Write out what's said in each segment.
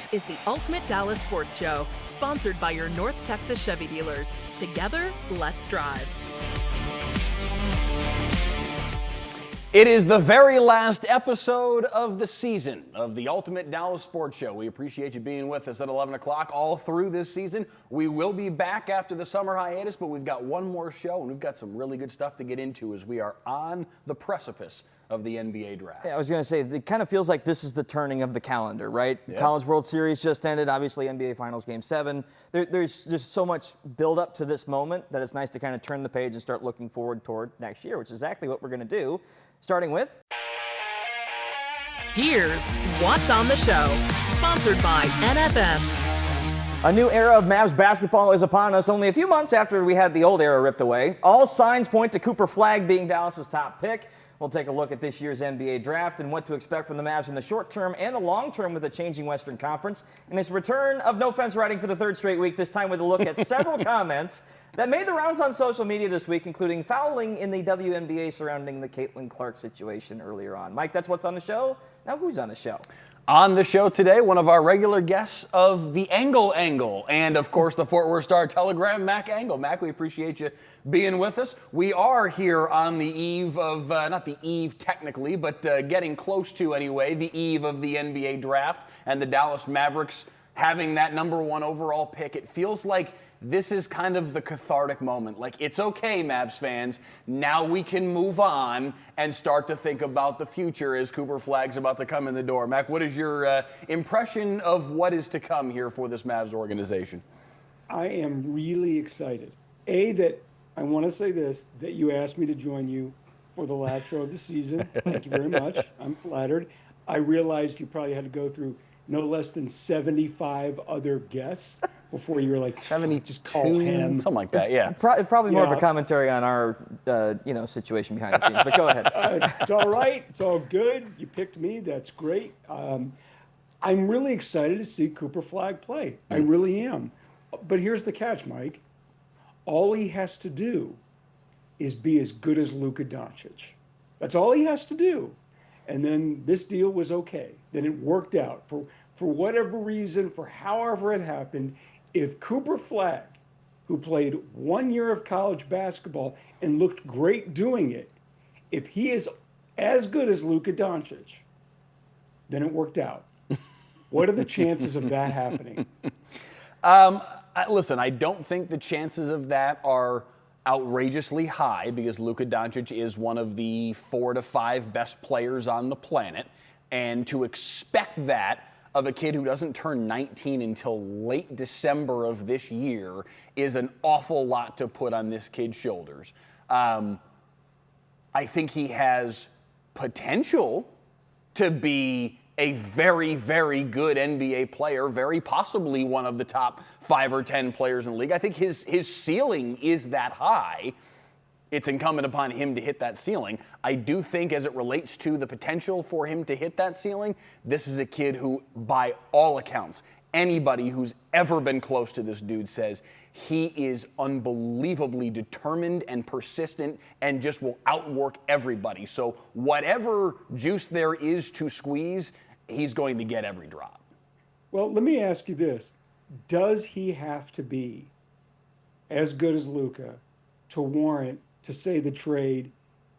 This is the Ultimate Dallas Sports Show, sponsored by your North Texas Chevy dealers. Together, let's drive. It is the very last episode of the season of the Ultimate Dallas Sports Show. We appreciate you being with us at 11 o'clock all through this season. We will be back after the summer hiatus, but we've got one more show, and we've got some really good stuff to get into as we are on the precipice of the NBA draft. Yeah, I was going to say, it kind of feels like this is the turning of the calendar, right? Yeah. College World Series just ended, obviously NBA Finals Game 7. There's just so much build up to this moment that it's nice to kind of turn the page and start looking forward toward next year, which is exactly what we're going to do, starting with... Here's What's on the Show, sponsored by NFM. A new era of Mavs basketball is upon us only a few months after we had the old era ripped away. All signs point to Cooper Flagg being Dallas's top pick. We'll take a look at this year's NBA draft and what to expect from the Mavs in the short term and the long term with a changing Western Conference. And its return of no fence writing for the third straight week, this time with a look at several comments that made the rounds on social media this week, including fouling in the WNBA surrounding the Caitlin Clark situation earlier on. Mike, that's what's on the show. Now who's on the show? On the show today, one of our regular guests of the Engel and, of course, the Fort Worth Star-Telegram, Mac Engel. Mac, we appreciate you being with us. We are here on the eve of, not the eve technically, but getting close to, anyway, the eve of the NBA draft and the Dallas Mavericks having that number one overall pick. It feels like this is kind of the cathartic moment. Like, it's okay, Mavs fans. Now we can move on and start to think about the future as Cooper Flagg's about to come in the door. Mac, what is your impression of what is to come here for this Mavs organization? I am really excited. That I want to say this, that you asked me to join you for the last show of the season. Thank you very much. I'm flattered. I realized you probably had to go through no less than 75 other guests before you were like 72, just call him. Something like that, yeah. Probably more of a commentary on our, situation behind the scenes. But go ahead. It's all right. It's all good. You picked me. That's great. I'm really excited to see Cooper Flagg play. I really am. But here's the catch, Mike. All he has to do is be as good as Luka Doncic. That's all he has to do. And then this deal was okay. Then it worked out. For whatever reason, for however it happened, if Cooper Flagg, who played 1 year of college basketball and looked great doing it, if he is as good as Luka Doncic, then it worked out. What are the chances of that happening? Listen, I don't think the chances of that are outrageously high because Luka Doncic is one of the 4 to 5 best players on the planet. And to expect that of a kid who doesn't turn 19 until late December of this year is an awful lot to put on this kid's shoulders. I think he has potential to be a very, very good NBA player, very possibly one of the top 5 or 10 players in the league. I think his ceiling is that high. It's incumbent upon him to hit that ceiling. I do think as it relates to the potential for him to hit that ceiling, this is a kid who, by all accounts, anybody who's ever been close to this dude says he is unbelievably determined and persistent and just will outwork everybody. So whatever juice there is to squeeze, he's going to get every drop. Well, let me ask you this. Does he have to be as good as Luka to warrant to say the trade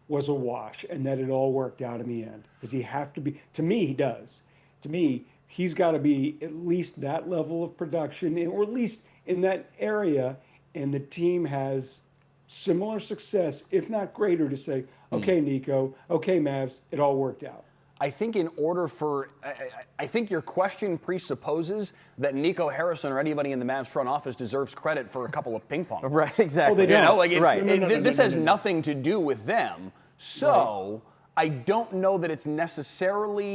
was a wash and that it all worked out in the end? Does he have to be? To me, he does. To me, he's got to be at least that level of production, or at least in that area, and the team has similar success, if not greater, to say, okay, Nico, okay, Mavs, it all worked out. I think I think your question presupposes that Nico Harrison or anybody in the Mavs front office deserves credit for a couple of ping pong. Right, exactly. Oh, they don't. Right. This has nothing to do with them. So right. I don't know that it's necessary.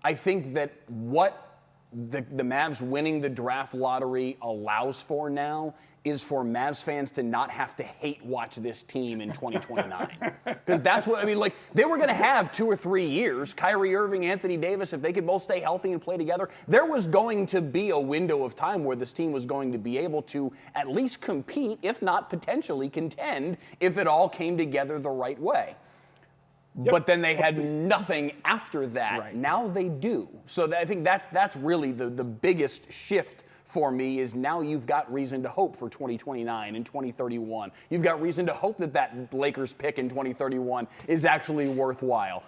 I think that what the Mavs winning the draft lottery allows for now is for Mavs fans to not have to hate watch this team in 2029. Because that's what, like, they were going to have 2 or 3 years. Kyrie Irving, Anthony Davis, if they could both stay healthy and play together, there was going to be a window of time where this team was going to be able to at least compete, if not potentially contend, if it all came together the right way. but then they had nothing after that. Right. Now they do. So I think that's really the biggest shift for me is now you've got reason to hope for 2029 and 2031. You've got reason to hope that Lakers pick in 2031 is actually worthwhile.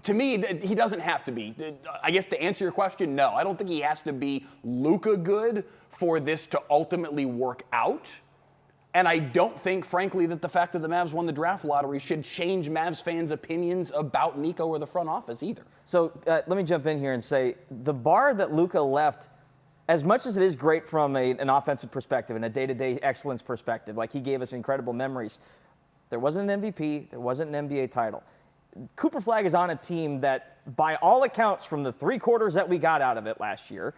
To me, he doesn't have to be. I guess to answer your question, no. I don't think he has to be Luka good for this to ultimately work out. And I don't think, frankly, that the fact that the Mavs won the draft lottery should change Mavs fans' opinions about Nico or the front office either. So let me jump in here and say the bar that Luka left, as much as it is great from an offensive perspective and a day-to-day excellence perspective, like he gave us incredible memories, there wasn't an MVP, there wasn't an NBA title. Cooper Flagg is on a team that, by all accounts from the 3 quarters that we got out of it last year,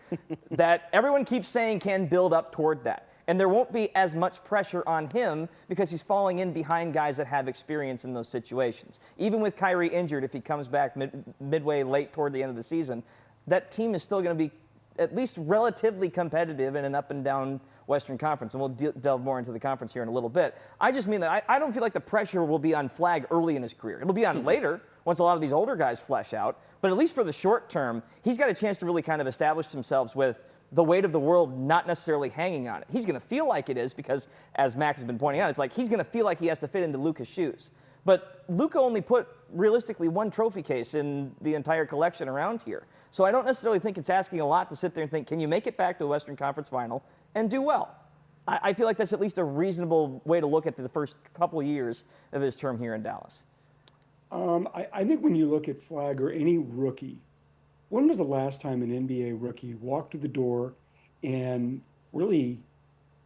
that everyone keeps saying can build up toward that. And there won't be as much pressure on him because he's falling in behind guys that have experience in those situations. Even with Kyrie injured, if he comes back midway late toward the end of the season, that team is still going to be at least relatively competitive in an up and down Western Conference. And we'll delve more into the conference here in a little bit. I just mean that I don't feel like the pressure will be on Flagg early in his career. It'll be on later once a lot of these older guys flesh out. But at least for the short term, he's got a chance to really kind of establish himself with the weight of the world not necessarily hanging on it. He's going to feel like it is because, as Max has been pointing out, it's like he's going to feel like he has to fit into Luka's shoes. But Luka only put, realistically, 1 trophy case in the entire collection around here. So I don't necessarily think it's asking a lot to sit there and think, can you make it back to the Western Conference Final and do well? I feel like that's at least a reasonable way to look at the first couple of years of his term here in Dallas. I think when you look at Flagg or any rookie, when was the last time an NBA rookie walked through the door and really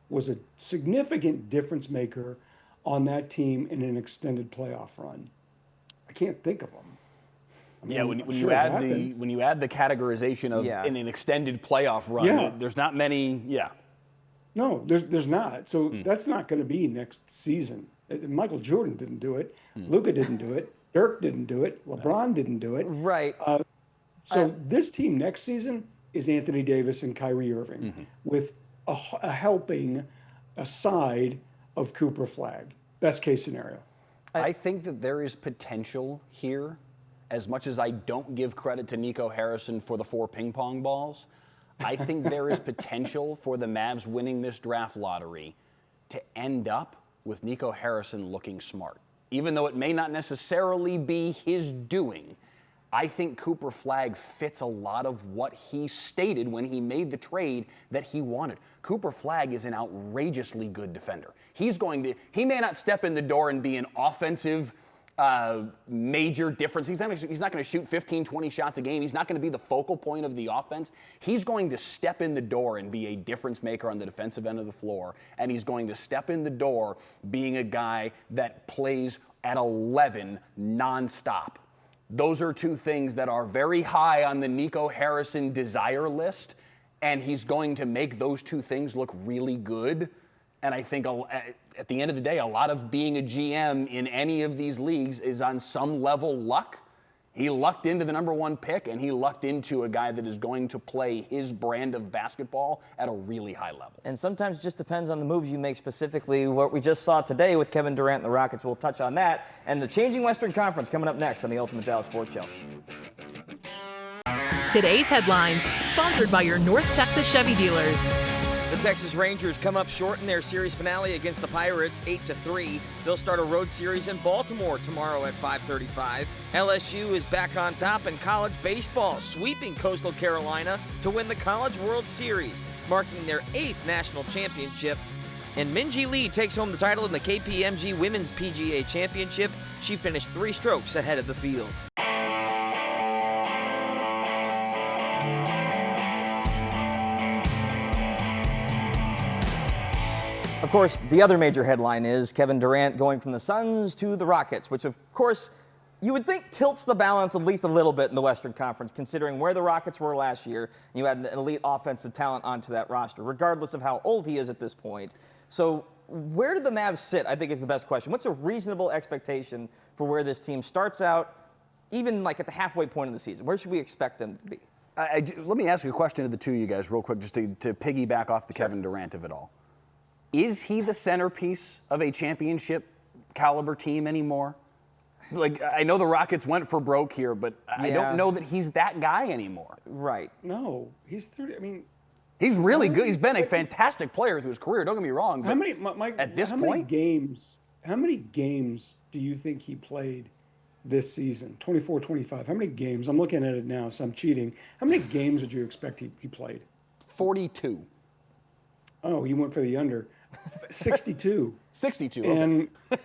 was a significant difference maker on that team in an extended playoff run? I can't think of them. I mean, when sure you add the categorization of in an extended playoff run, there's not many. Yeah. No, there's not. So that's not going to be next season. Michael Jordan didn't do it. Luka didn't do it. Dirk didn't do it. LeBron didn't do it. Right. So this team next season is Anthony Davis and Kyrie Irving with a helping side of Cooper Flagg. Best case scenario. I think that there is potential here, as much as I don't give credit to Nico Harrison for the 4 ping pong balls. I think there is potential for the Mavs winning this draft lottery to end up with Nico Harrison looking smart. Even though it may not necessarily be his doing, I think Cooper Flagg fits a lot of what he stated when he made the trade that he wanted. Cooper Flagg is an outrageously good defender. He may not step in the door and be an offensive major difference. He's not going to shoot 15, 20 shots a game. He's not going to be the focal point of the offense. He's going to step in the door and be a difference maker on the defensive end of the floor. And he's going to step in the door being a guy that plays at 11 nonstop. Those are 2 things that are very high on the Nico Harrison desire list, and he's going to make those 2 things look really good. And I think at the end of the day, a lot of being a GM in any of these leagues is on some level luck. He lucked into the number 1 pick, and he lucked into a guy that is going to play his brand of basketball at a really high level. And sometimes it just depends on the moves you make, specifically what we just saw today with Kevin Durant and the Rockets. We'll touch on that and the changing Western Conference coming up next on the Ultimate Dallas Sports Show. Today's headlines, sponsored by your North Texas Chevy dealers. The Texas Rangers come up short in their series finale against the Pirates, 8-3. They'll start a road series in Baltimore tomorrow at 5:35. LSU is back on top in college baseball, sweeping Coastal Carolina to win the College World Series, marking their 8th national championship. And Minjee Lee takes home the title in the KPMG Women's PGA Championship. She finished 3 strokes ahead of the field. Of course, the other major headline is Kevin Durant going from the Suns to the Rockets, which, of course, you would think tilts the balance at least a little bit in the Western Conference, considering where the Rockets were last year, and you had an elite offensive talent onto that roster, regardless of how old he is at this point. So where do the Mavs sit, I think, is the best question. What's a reasonable expectation for where this team starts out, even like at the halfway point of the season? Where should we expect them to be? Let me ask you a question to the 2 of you guys real quick, just to piggyback off the Kevin Durant of it all. Is he the centerpiece of a championship caliber team anymore? Like, I know the Rockets went for broke here, but I don't know that he's that guy anymore. Right. No, he's 30. I mean, he's really good. He's been a fantastic player through his career. Don't get me wrong. But how many, Mike, at this how point, many games do you think he played this season? 24, 25. How many games? I'm looking at it now, so I'm cheating. How many games would you expect he played? 42. Oh, he went for the under. 62. 62. Okay.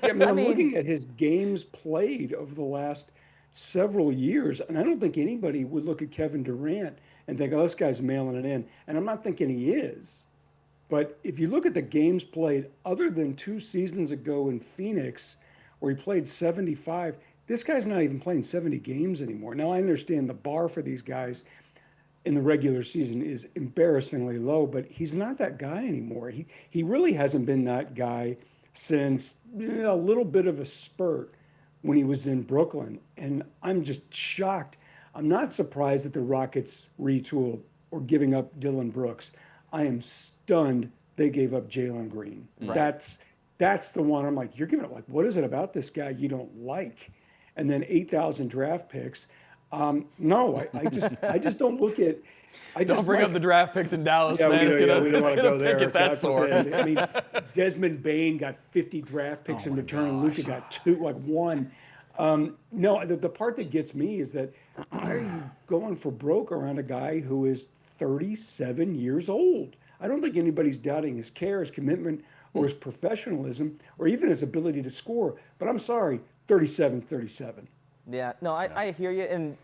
And I'm looking at his games played over the last several years, and I don't think anybody would look at Kevin Durant and think, oh, this guy's mailing it in. And I'm not thinking he is. But if you look at the games played, other than 2 seasons ago in Phoenix, where he played 75, this guy's not even playing 70 games anymore. Now, I understand the bar for these guys in the regular season is embarrassingly low, but he's not that guy anymore. He really hasn't been that guy since a little bit of a spurt when he was in Brooklyn. And I'm just shocked. I'm not surprised that the Rockets retooled or giving up Dylan Brooks. I am stunned they gave up Jalen Green. Right. That's the one I'm like, you're giving up, like, what is it about this guy you don't like? And then 8,000 draft picks. No, I just don't look at. Don't bring up the draft picks in Dallas, yeah, man. We don't want to go there. That sort. I mean, Desmond Bain got 50 draft picks in return, and Luka got 2, like 1. No, the part that gets me is that why are you going for broke around a guy who is 37 years old? I don't think anybody's doubting his care, his commitment, or his professionalism, or even his ability to score. But I'm sorry, 37's 37. Yeah, no, I hear you, and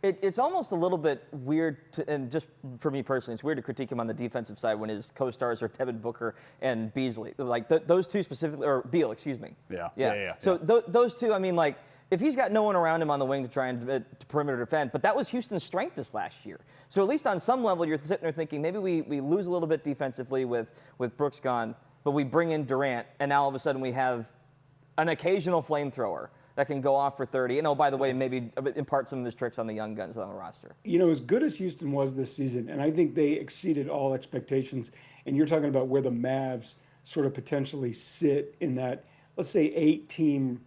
it's almost a little bit weird, and just for me personally, it's weird to critique him on the defensive side when his co-stars are Devin Booker and Beasley, like those two specifically, or Beal, excuse me. Yeah. So those two, I mean, like, if he's got no one around him on the wing to try and to perimeter defend, but that was Houston's strength this last year. So at least on some level, you're sitting there thinking maybe we lose a little bit defensively with Brooks gone, but we bring in Durant, and now all of a sudden we have an occasional flamethrower that can go off for 30. And, oh, by the way, maybe impart some of his tricks on the young guns on the roster. You know, as good as Houston was this season, and I think they exceeded all expectations, and you're talking about where the Mavs sort of potentially sit in that, let's say, 8-team,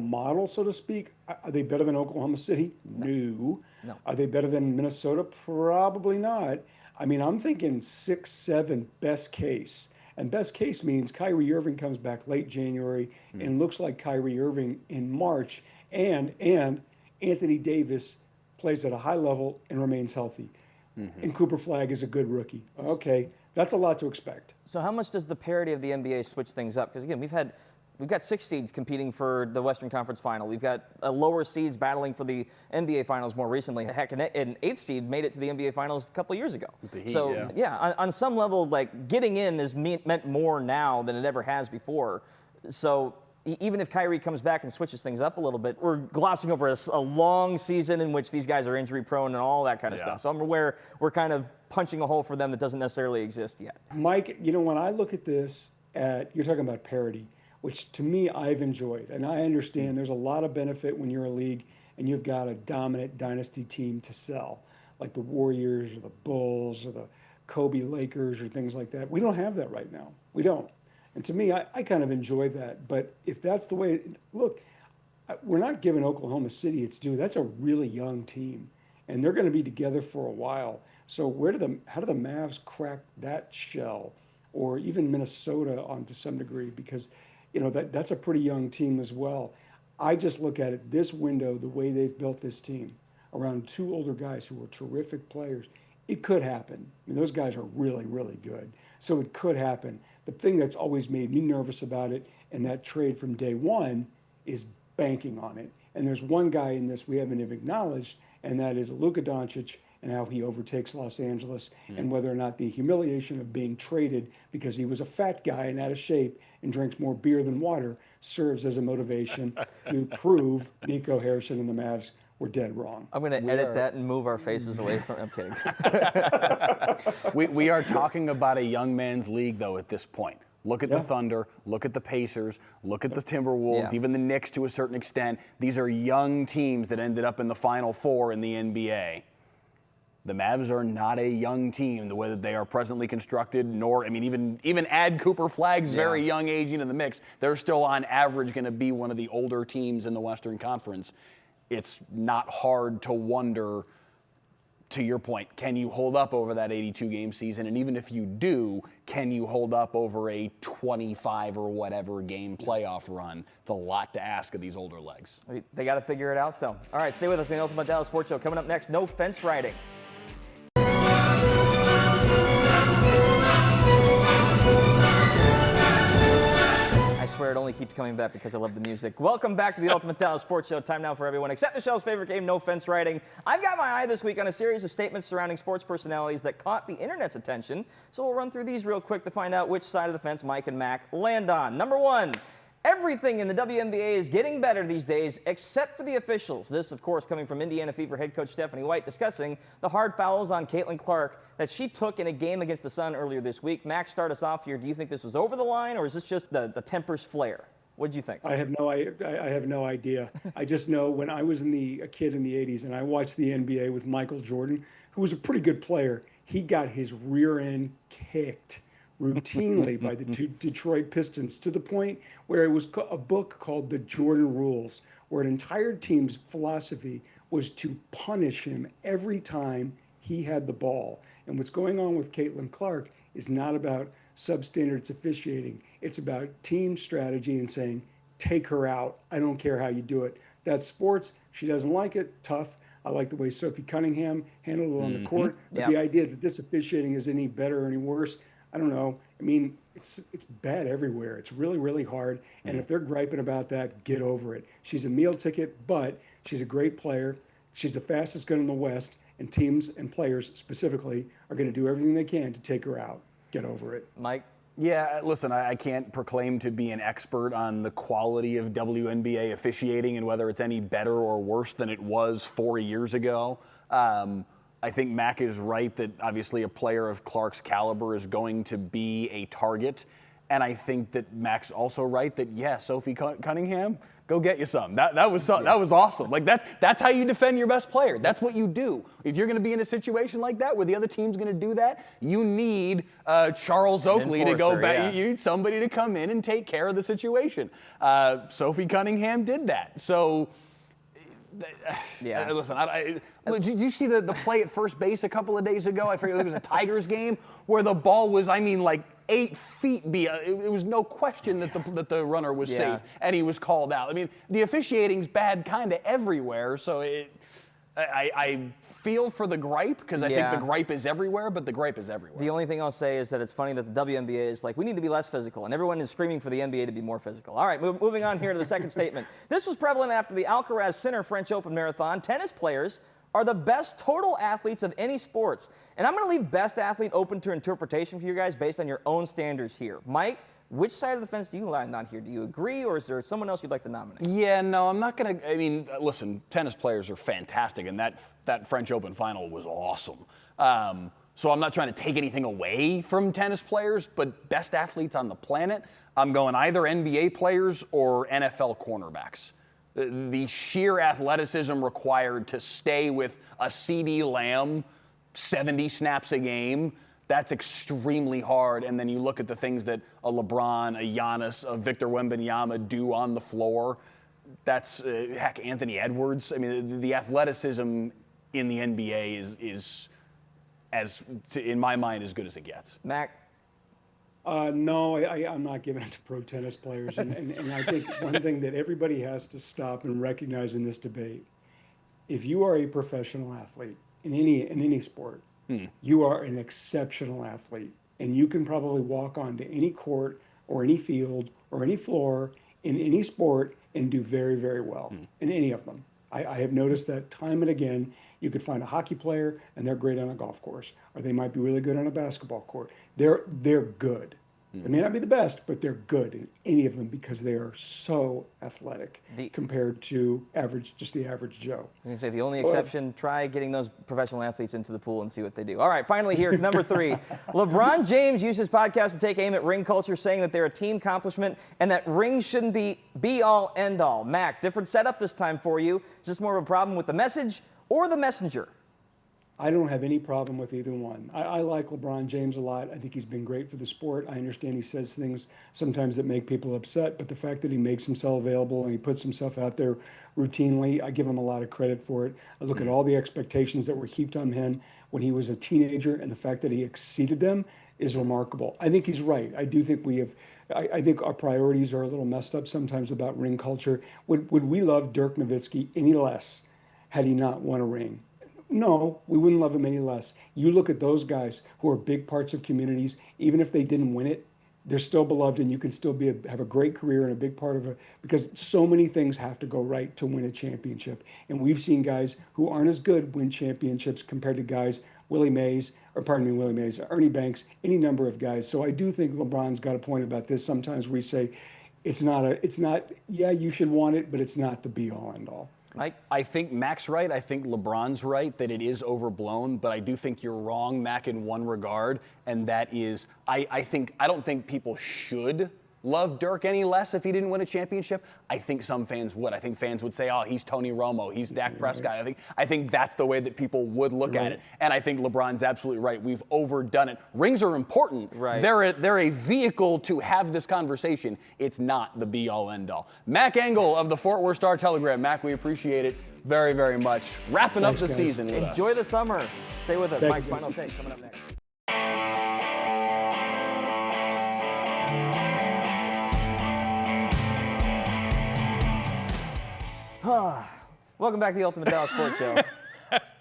model, so to speak. Are they better than Oklahoma City? No. Are they better than Minnesota? Probably not. I mean, I'm thinking 6, 7 best case. And best case means Kyrie Irving comes back late January and looks like Kyrie Irving in March, and Anthony Davis plays at a high level and remains healthy. And Cooper Flagg is a good rookie. Okay, that's a lot to expect. So how much does the parity of the NBA switch things up? Because, again, we've got 6 seeds competing for the Western Conference Final. We've got lower seeds battling for the NBA Finals more recently. Heck, an 8th seed made it to the NBA Finals a couple of years ago. With the Heat, so, on some level, like, getting in is meant more now than it ever has before. So even if Kyrie comes back and switches things up a little bit, we're glossing over a long season in which these guys are injury prone and all that kind of stuff. So I'm aware we're kind of punching a hole for them that doesn't necessarily exist yet. Mike, when I look at this, you're talking about parity, which to me I've enjoyed. And I understand there's a lot of benefit when you're a league and you've got a dominant dynasty team to sell, like the Warriors or the Bulls or the Kobe Lakers or things like that. We don't have that right now. We don't. And to me, I kind of enjoy that. But if that's the way, look, we're not giving Oklahoma City its due. That's a really young team, and they're going to be together for a while. So how do the Mavs crack that shell, or even Minnesota to some degree? Because that's a pretty young team as well. I just look at it this window, the way they've built this team around 2 older guys who are terrific players. It could happen. I mean, those guys are really, really good. So it could happen. The thing that's always made me nervous about it and that trade from day one is banking on it. And there's one guy in this we haven't even acknowledged, and that is Luka Doncic and how he overtakes Los Angeles and whether or not the humiliation of being traded because he was a fat guy and out of shape and drinks more beer than water serves as a motivation to prove Nico Harrison and the Mavs were dead wrong. I'm going to edit that and move our faces away from. I'm kidding. We are talking about a young man's league, though, at this point. Look at the Thunder, look at the Pacers, look at the Timberwolves, even the Knicks to a certain extent. These are young teams that ended up in the Final Four in the NBA. The Mavs are not a young team the way that they are presently constructed, nor, I mean, even add Cooper Flagg's very young age into the mix, they're still on average going to be one of the older teams in the Western Conference. It's not hard to wonder, to your point, can you hold up over that 82-game season? And even if you do, can you hold up over a 25 or whatever game playoff run? It's a lot to ask of these older legs. They got to figure it out, though. All right, stay with us in the Ultimate Dallas Sports Show. Coming up next, no fence riding. I swear it only keeps coming back because I love the music. Welcome back to the Ultimate Dallas Sports Show. Time now for everyone except Michelle's favorite game, no fence riding. I've got my eye this week on a series of statements surrounding sports personalities that caught the internet's attention. So we'll run through these real quick to find out which side of the fence Mike and Mac land on. Number one, everything in the WNBA is getting better these days except for the officials. This, of course, coming from Indiana Fever head coach Stephanie White discussing the hard fouls on Caitlin Clark that she took in a game against the Sun earlier this week. Max, start us off here. Do you think this was over the line, or is this just the tempers flare? What did you think? I have no idea. I just know when I was a kid in the 80s and I watched the NBA with Michael Jordan, who was a pretty good player, he got his rear end kicked routinely by the Detroit Pistons, to the point where it was a book called The Jordan Rules, where an entire team's philosophy was to punish him every time he had the ball. And what's going on with Caitlin Clark is not about substandards officiating. It's about team strategy and saying, take her out. I don't care how you do it. That's sports. She doesn't like it. Tough. I like the way Sophie Cunningham handled it on the court. But the idea that this officiating is any better or any worse, I don't know. I mean, it's bad everywhere. It's really, really hard. And if they're griping about that, get over it. She's a meal ticket, but she's a great player. She's the fastest gun in the West, and teams and players specifically are going to do everything they can to take her out. Get over it. Mike? Yeah, listen, I can't proclaim to be an expert on the quality of WNBA officiating and whether it's any better or worse than it was 4 years ago. I think Mac is right that obviously a player of Clark's caliber is going to be a target. And I think that Mac's also right that, yeah, Sophie Cunningham, go get you some. That was awesome. Like that's how you defend your best player. That's what you do. If you're going to be in a situation like that where the other team's going to do that, you need Charles Oakley to go back. Yeah. You need somebody to come in and take care of the situation. Sophie Cunningham did that. So. Listen, did you see the play at first base a couple of days ago? I forget, it was a Tigers game where the ball was, 8 feet beyond. It was no question that the runner was safe, and he was called out. I mean, the officiating's bad kind of everywhere, so I feel for the gripe, because I think the gripe is everywhere, but the gripe is everywhere. The only thing I'll say is that it's funny that the WNBA is like, we need to be less physical, and everyone is screaming for the NBA to be more physical. All right, moving on here to the second statement. This was prevalent after the Alcaraz Center French Open Marathon. Tennis players are the best total athletes of any sports. And I'm going to leave best athlete open to interpretation for you guys based on your own standards here. Mike, which side of the fence do you land on here? Do you agree, or is there someone else you'd like to nominate? Yeah, no, I'm not going to. I mean, listen, tennis players are fantastic, and that French Open final was awesome. So I'm not trying to take anything away from tennis players, but best athletes on the planet, I'm going either NBA players or NFL cornerbacks. The sheer athleticism required to stay with a CeeDee Lamb 70 snaps a game, that's extremely hard. And then you look at the things that a LeBron, a Giannis, a Victor Wembanyama do on the floor. That's, Anthony Edwards. I mean, the athleticism in the NBA is in my mind, as good as it gets. Mac? No, I'm not giving it to pro tennis players. And I think one thing that everybody has to stop and recognize in this debate, if you are a professional athlete in any sport, you are an exceptional athlete. And you can probably walk onto any court or any field or any floor in any sport and do very, very well in any of them. I have noticed that time and again. You could find a hockey player and they're great on a golf course, or they might be really good on a basketball court. They're good. They may not be the best, but they're good in any of them because they are so athletic compared to just the average Joe. I was going to say, the only exception, try getting those professional athletes into the pool and see what they do. All right, finally here, number 3. LeBron James used his podcast to take aim at ring culture, saying that they're a team accomplishment and that rings shouldn't be all, end all. Mac, different setup this time for you. Is this more of a problem with the message or the messenger? I don't have any problem with either one. I like LeBron James a lot. I think he's been great for the sport. I understand he says things sometimes that make people upset, but the fact that he makes himself available and he puts himself out there routinely, I give him a lot of credit for it. I look at all the expectations that were heaped on him when he was a teenager, and the fact that he exceeded them is remarkable. I think he's right. I do think I think our priorities are a little messed up sometimes about ring culture. Would we love Dirk Nowitzki any less had he not won a ring? No, we wouldn't love him any less. You look at those guys who are big parts of communities, even if they didn't win it, they're still beloved, and you can still have a great career and a big part of it, because so many things have to go right to win a championship. And we've seen guys who aren't as good win championships compared to guys, Ernie Mays, Ernie Banks, any number of guys. So I do think LeBron's got a point about this. Sometimes we say yeah, you should want it, but it's not the be all end all. Mike? I think Mac's right. I think LeBron's right that it is overblown, but I do think you're wrong, Mac, in one regard, and that is I don't think people should love Dirk any less if he didn't win a championship. I think some fans would. I think fans would say, oh, he's Tony Romo, he's Dak Prescott. I think that's the way that people would look at it. And I think LeBron's absolutely right. We've overdone it. Rings are important. Right. They're a vehicle to have this conversation. It's not the be-all, end-all. Mac Engel of the Fort Worth Star-Telegram. Mac, we appreciate it very, very much. Wrapping up the season with us. Enjoy the summer. Stay with us. Thank Mike's you. Final Take coming up next. Welcome back to the Ultimate Dallas Sports Show.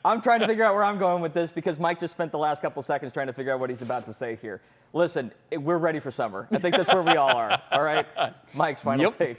I'm trying to figure out where I'm going with this because Mike just spent the last couple seconds trying to figure out what he's about to say here. Listen, we're ready for summer. I think that's where we all are. All right? Mike's Final Take.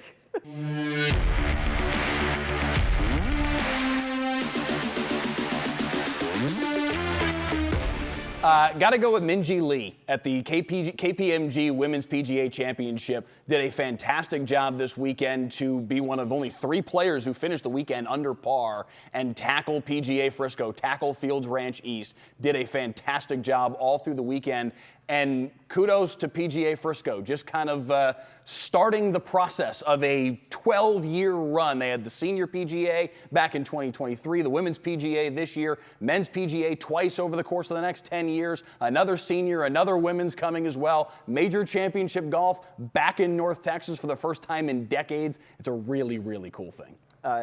Got to go with Minjee Lee at the KPMG Women's PGA Championship. Did a fantastic job this weekend to be one of only 3 players who finished the weekend under par and tackle PGA Frisco, tackle Fields Ranch East. Did a fantastic job all through the weekend. And kudos to PGA Frisco, just kind of starting the process of a 12-year run. They had the senior PGA back in 2023, the women's PGA this year, men's PGA twice over the course of the next 10 years, another senior, another women's coming as well. Major championship golf back in North Texas for the first time in decades. It's a really, really cool thing.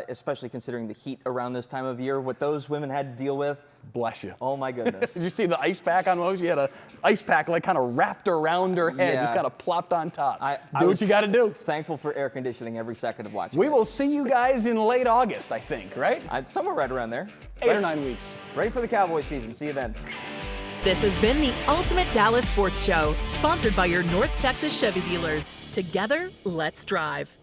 Especially considering the heat around this time of year, what those women had to deal with. Bless you. Oh, my goodness. Did you see the ice pack on Mose? She had an ice pack like kind of wrapped around her head, just kind of plopped on top. Do what you got to do. Thankful for air conditioning every second of watching. We will see you guys in late August, I think, right? Somewhere right around there. 8 or 9 weeks. Ready for the Cowboy season. See you then. This has been the Ultimate Dallas Sports Show, sponsored by your North Texas Chevy dealers. Together, let's drive.